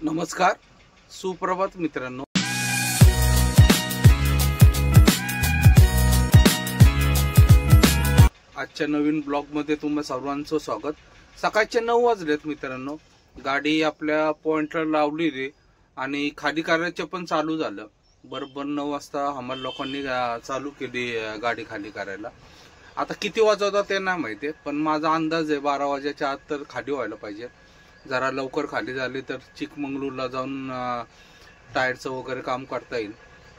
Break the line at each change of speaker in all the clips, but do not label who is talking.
नमस्कार, सुप्रभात मित्रांनो. आजच्या नवीन ब्लॉग मध्ये तुम्हा सर्वांचं स्वागत. सकाळचे 9 वाजलेत मित्रांनो. गाडी आपल्या पॉइंटला लावली आणि खाली करायचं पण चालू झालं. बरोबर 9 वाजता आम्हाला लोकांनी चालू केली गाडी खाली करायला. आता किती वाजवता ते नाही माहिती, पण माझा अंदाज आहे 12 वाजेच्या आत तर खाली व्हायला पाहिजे. जरा लवकर खाली झाली तर चिकमंगळूरला जाऊन टायरचं वगैरे काम करता येईल.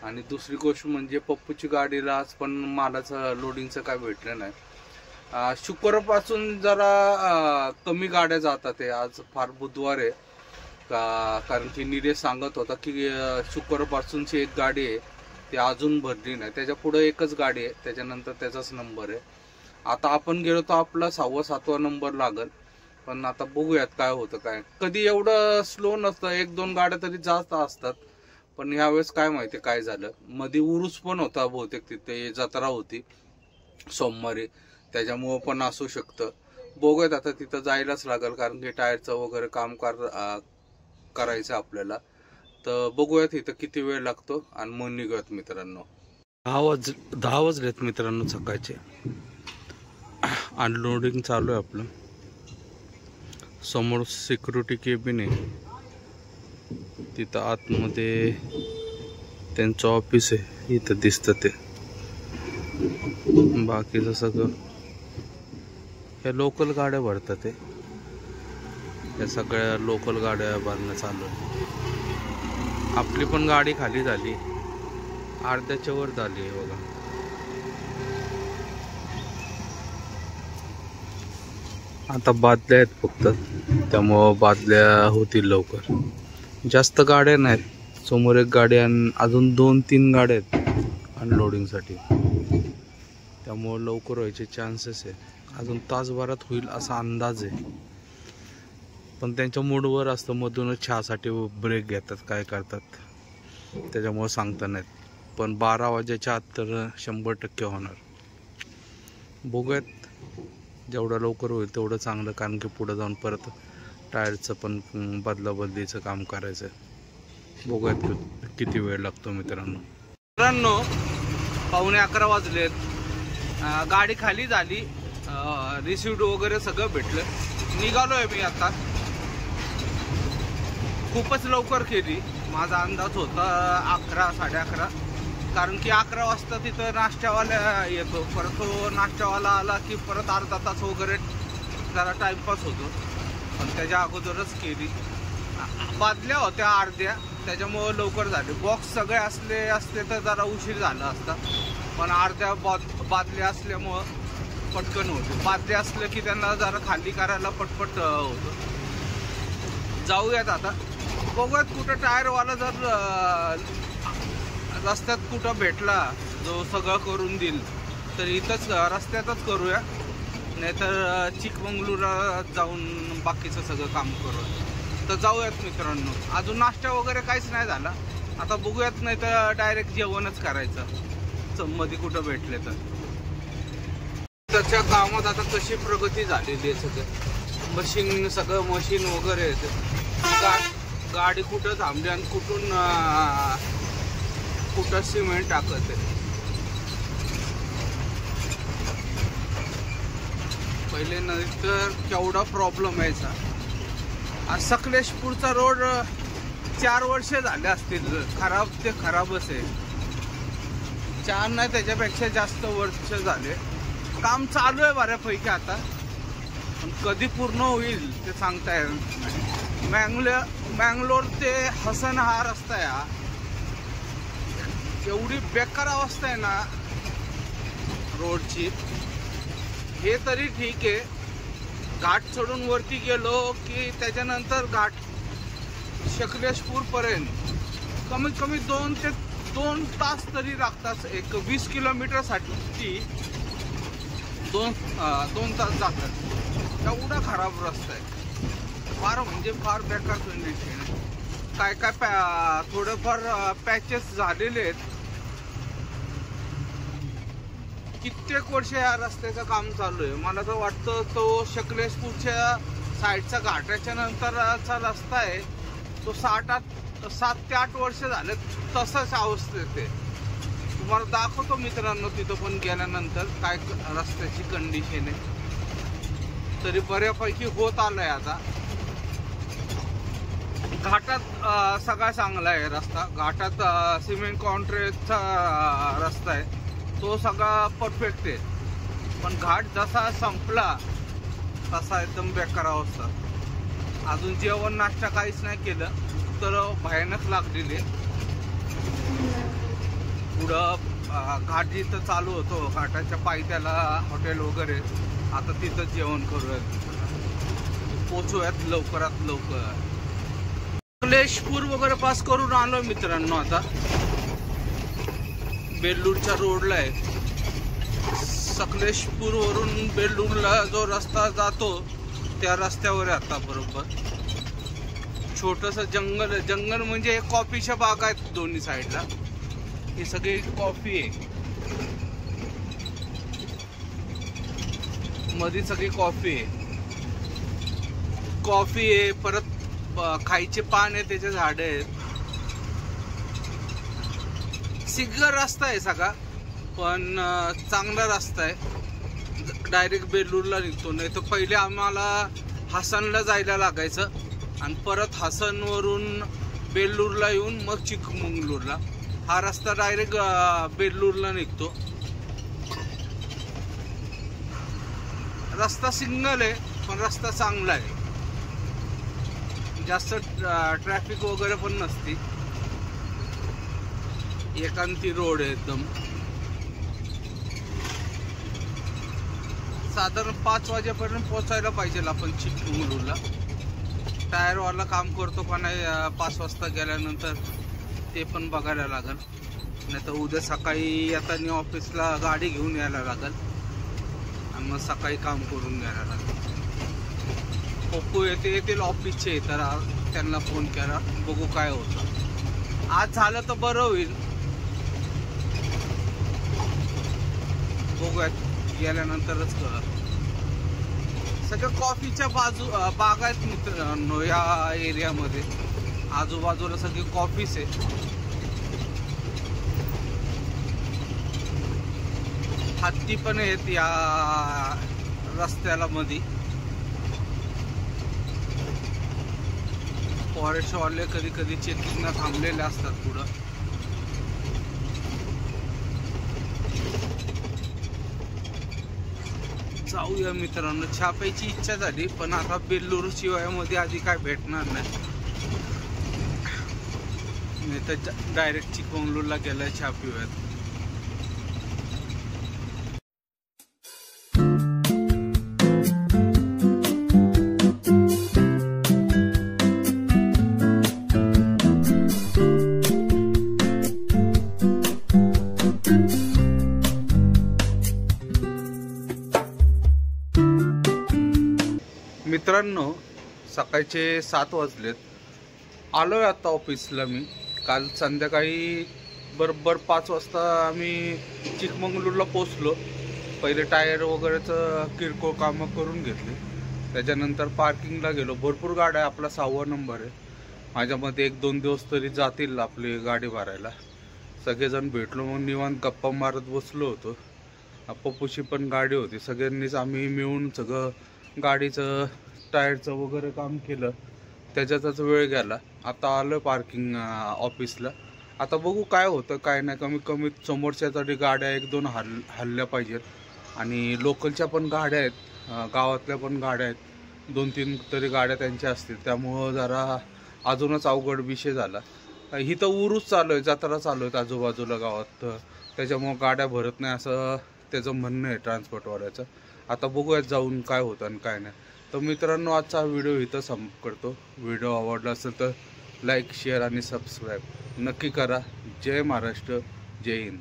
आणि दुसरी गोष्ट म्हणजे पप्पूची गाडीला आज पण मालाचं लोडिंगचं काय भेटलं नाही. शुक्रवारपासून जरा कमी गाड्या जातात. आज फार बुधवार आहे कारण की निलेश सांगत होता की शुक्रवारपासूनची एक गाडी आहे ती अजून भरली नाही. त्याच्या पुढे एकच गाडी आहे, त्याच्यानंतर त्याचाच नंबर आहे. आता आपण गेलो तर आपला 6वा 7वा नंबर लागल. पण आता बघूयात काय होतं. काय कधी एवढं स्लो नसतं, 1-2 गाड्या तरी जास्त असतात. पण यावेळेस काय माहिती काय झालं. मध्ये उरूस पण होता बहुतेक, तिथे जत्रा होती सोमवारी, त्याच्यामुळं पण असू शकतं. बघूयात आता, तिथं जायलाच लागेल कारण की टायरचं वगैरे काम करायचं आपल्याला. तर बघूयात इथं किती वेळ लागतो आणि मग निघूयात मित्रांनो. 10 वाजलेत मित्रांनो सकाळचे. अनलोडिंग चालू आहे आपलं. समोर सिक्युरिटी केबिन आहे, तिथं आतमध्ये त्यांचं ऑफिस आहे, इथं दिसतं ते. बाकीचं सगळं हे लोकल गाड्या भरतात. ते या सगळ्या लोकल गाड्या भरणं चालू आहे. आपली पण गाडी खाली झाली, अर्ध्याच्या वर झाली आहे बघा. आता बादल्या आहेत फक्त, त्यामुळं बादल्या होतील लवकर. जास्त गाड्या नाहीत. समोर एक गाडी आणि अजून 2-3 गाड्या आहेत अनलोडिंगसाठी, त्यामुळं लवकर व्हायचे चान्सेस आहे. अजून तासभरात होईल असा अंदाज आहे. पण त्यांच्या मूडवर असतं, मधूनच चहासाठी ब्रेक घेतात, काय करतात त्याच्यामुळं सांगता नाहीत. पण 12 वाजेच्या आत तर 100% होणार. बघूयात, जेवढं लवकर होईल तेवढं चांगलं, कारण की पुढे जाऊन परत टायरचं पण बदलाबदलीचं काम करायचं आहे. बघूयात किती वेळ लागतो मित्रांनो. 11:15 वाजलेत. गाडी खाली झाली, रिसिव्ड वगैरे सगळं भेटलं. निघालोय मी आता. खूपच लवकर केली. माझा अंदाज होता 11, 11:30, कारण की 11 वाजता तिथं नाश्त्यावाला येतो. परत तो नाश्त्यावाला आला की परत अर्धा तास वगैरे जरा टाइमपास होतो. पण त्याच्या अगोदरच केली. बादल्या होत्या अर्ध्या, त्याच्यामुळं लवकर झाले. बॉक्स सगळे असते तर जरा उशीर झाला असता, पण अर्ध्या बादल्या असल्यामुळं पटकन होते. बादल्या असलं की त्यांना जरा खाली करायला पटपट होतं. जाऊयात आता. बघूयात कुठं टायरवाला जर रस्त्यात कुठं भेटला जो सगळं करून देईल तर इथंच रस्त्यातच करूया, नाहीतर चिकमंगळूरला जाऊन बाकीचं सगळं काम करूया. तर जाऊयात मित्रांनो. अजून नाश्ता वगैरे काहीच नाही झाला. आता बघूयात, नाही तर डायरेक्ट जेवणच करायचं मध्ये कुठं भेटले तर. त्याच्या कामात आता कशी प्रगती झालेली आहे. सगळं मशीन वगैरे गाडी कुठं थांबली आणि कुठं सिमेंट टाकत आहे. पहिले नंतर केवढा प्रॉब्लेम यायचा. आज सकलेशपूरचा रोड 4 वर्ष झाले असतील खराब. ते खराबच आहे. 4 नाही, त्याच्यापेक्षा जास्त वर्ष झाले. काम चालू आहे बऱ्यापैकी आता, पण कधी पूर्ण होईल ते सांगता येईल. मँगलोर ते हसन हा रस्ता आहे. हा एवढी बेकार अवस्था आहे ना रोडची. हे तरी ठीक आहे, घाट चढून वरती गेलो की त्याच्यानंतर घाट सकलेशपूर पर्यंत कमीत कमी 2 तास तरी लागतात. एक 20 किलोमीटरसाठी 2 तास जातात. एवढा खराब रस्ता आहे. फार म्हणजे फार बेकार कंडिशन आहे. काय थोडेफार पॅचेस झालेले आहेत. कित्येक वर्ष या रस्त्याचं काम चालू आहे. मला तर वाटतं तो सकलेशपूरच्या साईडचा घाटाच्या नंतरचा रस्ता आहे तो 7 ते 8 वर्ष झाले तसंच अवस्थेत आहे. तुम्हाला दाखवतो मित्रांनो तिथं पण गेल्यानंतर काय रस्त्याची कंडिशन आहे. तरी बऱ्यापैकी होत आलंय आता. घाटात सगळा चांगला आहे रस्ता. घाटात सिमेंट कॉन्क्रीटचा रस्ता आहे, तो सगळा परफेक्ट आहे. पण घाट जसा संपला तसा एकदम बेकार अवस्था. अजून जेवण नाश्ता काहीच नाही केलं तर भयानक लागलेली. पुढं घाट जिथं चालू होतो घाटाच्या पायथ्याला हॉटेल वगैरे, आता तिथं जेवण करूयात, पोचूयात लवकरात लवकर. सकलेशपूर वगैरे पास करून आलो मित्रांनो. आता बेल्लूरच्या रोडला आहे. सकलेशपूर वरून बेल्लूरला जो रस्ता जातो त्या रस्त्यावर आहे आता. बरोबर छोटस जंगल आहे. जंगल म्हणजे कॉफीच्या बागा आहेत दोन्ही साईडला. ही सगळी कॉफी आहे, मध्ये सगळी कॉफी आहे. परत खायचे पान आहे, त्याचे झाड आहेत. सिग्गर रस्ता आहे सगळा, पण चांगला रस्ता आहे. डायरेक्ट बेल्लूरला निघतो. नाही तर पहिले आम्हाला हसनला जायला लागायचं आणि परत हसनवरून बेल्लूरला येऊन मग चिकमंगळूरला. हा रस्ता डायरेक्ट बेल्लूरला निघतो. रस्ता सिंगल आहे पण रस्ता चांगला आहे. जास्त ट्रॅफिक वगैरे पण नसती. एकांती रोड आहे एकदम. साधारण 5 वाजेपर्यंत पोहोचायला पाहिजे आपण चिकमंगळूरला. टायरवाला काम करतो का नाही 5 वाजता गेल्यानंतर ते पण बघायला लागेल. नाही तर उद्या सकाळी येताना ऑफिसला गाडी घेऊन यायला लागेल आणि मग सकाळी काम करून घ्यायला लागेल. पप्पू येतील ऑफिसचे, तर त्यांना फोन केला, बघू काय होतं. आज झालं तर बरं होईल. बघूयात गेल्यानंतरच कळत. सगळं कॉफीच्या बागा आहेत मित्रांनो या एरियामध्ये. आजूबाजूला सगळी कॉफीच आहे. हत्ती पण आहेत या रस्त्याला मध्ये. फॉरेस्टवाले कधी कधी चेकिंगला थांबलेले असतात पुढं. जाऊया मित्रांनो. छापायची इच्छा झाली पण आता बेल्लूर शिवायामध्ये आधी काय भेटणार नाही तर डायरेक्ट चिकमंगळूरला गेलाय छापिव्यात. मित्रांनो सकाळचे 7 वाजलेत. आलोय आता ऑफिसला मी. काल संध्याकाळी बरोबर 5 वाजता आम्ही चिकमंगळूरला पोचलो. पहिले टायर वगैरेचं किरकोळ कामं करून घेतली. त्याच्यानंतर पार्किंगला गेलो. भरपूर गाड्या, आपला 6वा नंबर आहे. माझ्यामध्ये 1-2 दिवस तरी जातील आपली गाडी भरायला. सगळेजण भेटलो, मग निवांत गप्पा मारत बसलो होतो. पप्पूची पण गाडी होती. सगळ्यांनीच आम्ही मिळून सगळं गाडीचं टायरचं वगैरे काम केलं. त्याच्यातच वेळ गेला. आता आलो पार्किंग ऑफिसला. आता बघू काय होतं काय नाही. कमीत कमी समोरच्या तरी गाड्या 1-2 हल्ल्या पाहिजेत. आणि लोकलच्या पण गाड्या आहेत, गावातल्या पण गाड्या आहेत. 2-3 तरी गाड्या त्यांच्या असतील. त्यामुळं जरा अजूनच अवघड विषय झाला. ही तर उरूस चालू आहे, जत्रा चालू आहेत आजूबाजूला गावात. त्याच्यामुळं गाड्या भरत नाही असं त्याचं म्हणणं आहे ट्रान्सपोर्टवाल्याचं. आता बघूयात जाऊन काय होतं आणि काय नाही. तर मित्रांनो आजचा व्हिडिओ इथं संपत करतो. व्हिडिओ आवडला असेल तर लाईक, शेअर आणि सबस्क्राईब नक्की करा. जय महाराष्ट्र, जय हिंद.